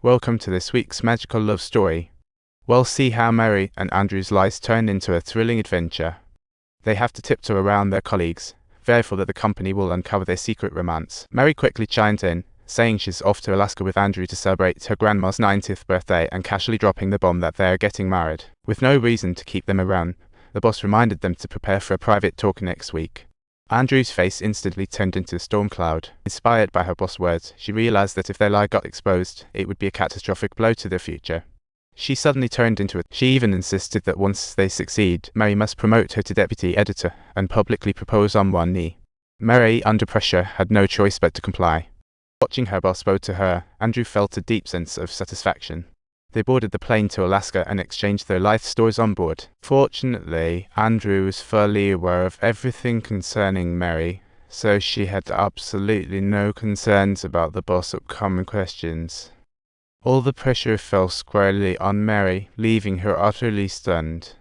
Welcome to this week's magical love story. We'll see how Mary and Andrew's lives turn into a thrilling adventure. They have to tiptoe around their colleagues, fearful that the company will uncover their secret romance. Mary quickly chimes in, saying she's off to Alaska with Andrew to celebrate her grandma's 90th birthday and casually dropping the bomb that they are getting married. With no reason to keep them around, the boss reminded them to prepare for a private talk next week. Andrew's face instantly turned into a storm cloud. Inspired by her boss' words, she realized that if their lie got exposed, it would be a catastrophic blow to their future. She suddenly turned into it. She even insisted that once they succeed, Mary must promote her to deputy editor and publicly propose on one knee. Mary, under pressure, had no choice but to comply. Watching her boss bow to her, Andrew felt a deep sense of satisfaction. They boarded the plane to Alaska and exchanged their life stories on board. Fortunately, Andrew was fully aware of everything concerning Mary, so she had absolutely no concerns about the boss' upcoming questions. All the pressure fell squarely on Mary, leaving her utterly stunned.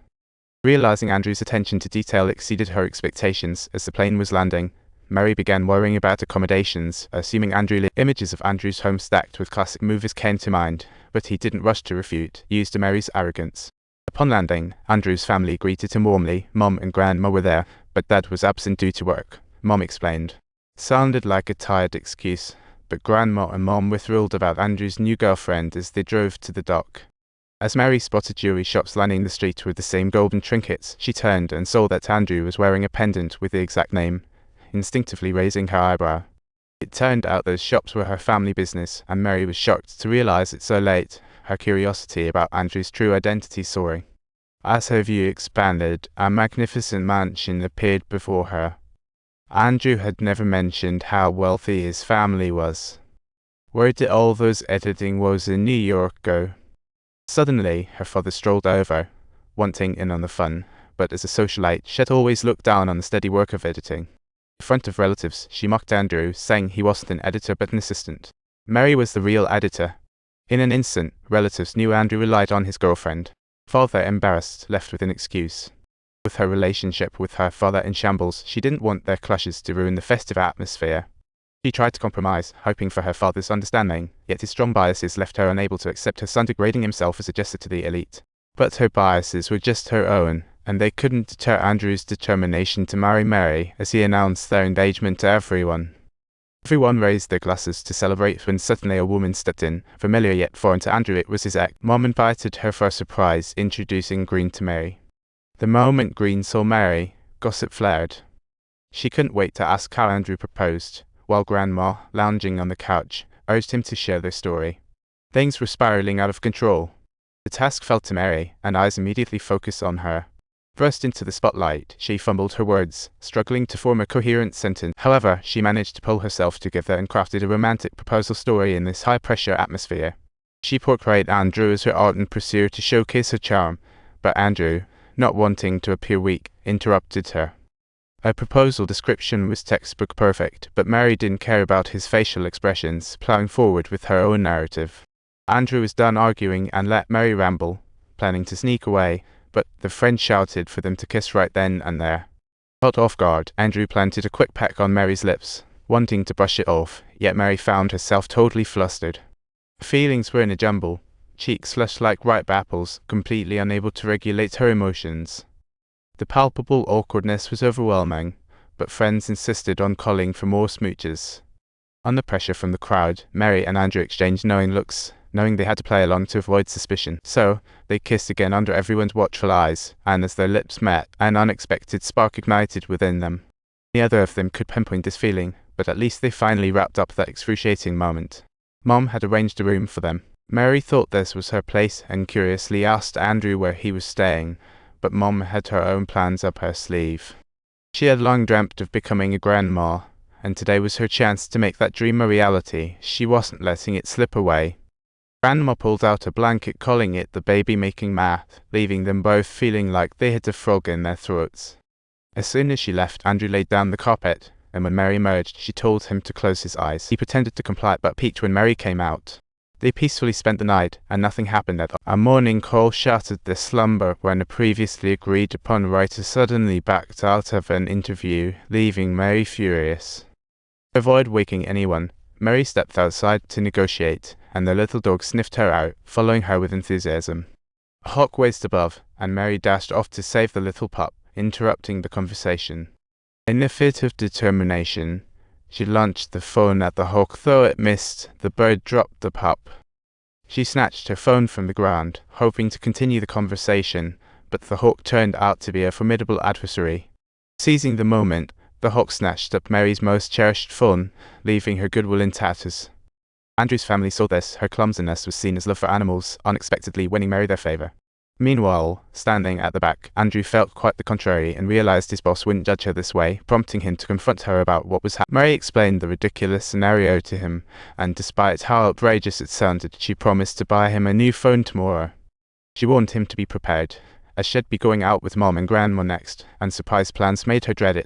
Realizing Andrew's attention to detail exceeded her expectations as the plane was landing, Mary began worrying about accommodations, assuming images of Andrew's home stacked with classic movies came to mind, but he didn't rush to refute, used to Mary's arrogance. Upon landing, Andrew's family greeted him warmly. Mom and Grandma were there, but Dad was absent due to work, Mom explained. Sounded like a tired excuse, but Grandma and Mom were thrilled about Andrew's new girlfriend as they drove to the dock. As Mary spotted jewelry shops lining the street with the same golden trinkets, she turned and saw that Andrew was wearing a pendant with the exact name, instinctively raising her eyebrow. It turned out those shops were her family business, and Mary was shocked to realize it so late, her curiosity about Andrew's true identity soaring. As her view expanded, a magnificent mansion appeared before her. Andrew had never mentioned how wealthy his family was. Where did all those editing woes in New York go? Suddenly, her father strolled over, wanting in on the fun, but as a socialite, she had always looked down on the steady work of editing. In front of relatives, she mocked Andrew, saying he wasn't an editor but an assistant. Mary was the real editor. In an instant, relatives knew Andrew relied on his girlfriend. Father, embarrassed, left with an excuse. With her relationship with her father in shambles, she didn't want their clashes to ruin the festive atmosphere. She tried to compromise, hoping for her father's understanding, yet his strong biases left her unable to accept her son degrading himself as a jester to the elite. But her biases were just her own, and they couldn't deter Andrew's determination to marry Mary as he announced their engagement to everyone. Everyone raised their glasses to celebrate when suddenly a woman stepped in. Familiar yet foreign to Andrew, it was his ex. Mom invited her for a surprise, introducing Green to Mary. The moment Green saw Mary, gossip flared. She couldn't wait to ask how Andrew proposed, while Grandma, lounging on the couch, urged him to share their story. Things were spiraling out of control. The task fell to Mary, and eyes immediately focused on her. Thrust into the spotlight, she fumbled her words, struggling to form a coherent sentence. However, she managed to pull herself together and crafted a romantic proposal story in this high-pressure atmosphere. She portrayed Andrew as her ardent pursuer to showcase her charm, but Andrew, not wanting to appear weak, interrupted her. Her proposal description was textbook perfect, but Mary didn't care about his facial expressions, plowing forward with her own narrative. Andrew was done arguing and let Mary ramble, planning to sneak away, but the friend shouted for them to kiss right then and there. Caught off guard, Andrew planted a quick peck on Mary's lips, wanting to brush it off, yet Mary found herself totally flustered. Her feelings were in a jumble, cheeks flushed like ripe apples, completely unable to regulate her emotions. The palpable awkwardness was overwhelming, but friends insisted on calling for more smooches. Under pressure from the crowd, Mary and Andrew exchanged knowing looks, knowing they had to play along to avoid suspicion. So, they kissed again under everyone's watchful eyes, and as their lips met, an unexpected spark ignited within them. Neither of them could pinpoint this feeling, but at least they finally wrapped up that excruciating moment. Mom had arranged a room for them. Mary thought this was her place and curiously asked Andrew where he was staying, but Mom had her own plans up her sleeve. She had long dreamt of becoming a grandma, and today was her chance to make that dream a reality. She wasn't letting it slip away. Grandma pulled out a blanket, calling it the baby-making mat, leaving them both feeling like they had a frog in their throats. As soon as she left, Andrew laid down the carpet, and when Mary emerged, she told him to close his eyes. He pretended to comply, but peeked when Mary came out. They peacefully spent the night, and nothing happened at all. A morning call shattered their slumber when a previously agreed-upon writer suddenly backed out of an interview, leaving Mary furious. To avoid waking anyone, Mary stepped outside to negotiate, and the little dog sniffed her out, following her with enthusiasm. A hawk whizzed above, and Mary dashed off to save the little pup, interrupting the conversation. In a fit of determination, she launched the phone at the hawk. Though it missed, the bird dropped the pup. She snatched her phone from the ground, hoping to continue the conversation, but the hawk turned out to be a formidable adversary. Seizing the moment, the hawk snatched up Mary's most cherished phone, leaving her goodwill in tatters. Andrew's family saw this. Her clumsiness was seen as love for animals, unexpectedly winning Mary their favor. Meanwhile, standing at the back, Andrew felt quite the contrary and realized his boss wouldn't judge her this way, prompting him to confront her about what was happening. Mary explained the ridiculous scenario to him, and despite how outrageous it sounded, she promised to buy him a new phone tomorrow. She warned him to be prepared, as she'd be going out with Mom and Grandma next, and surprise plans made her dread it.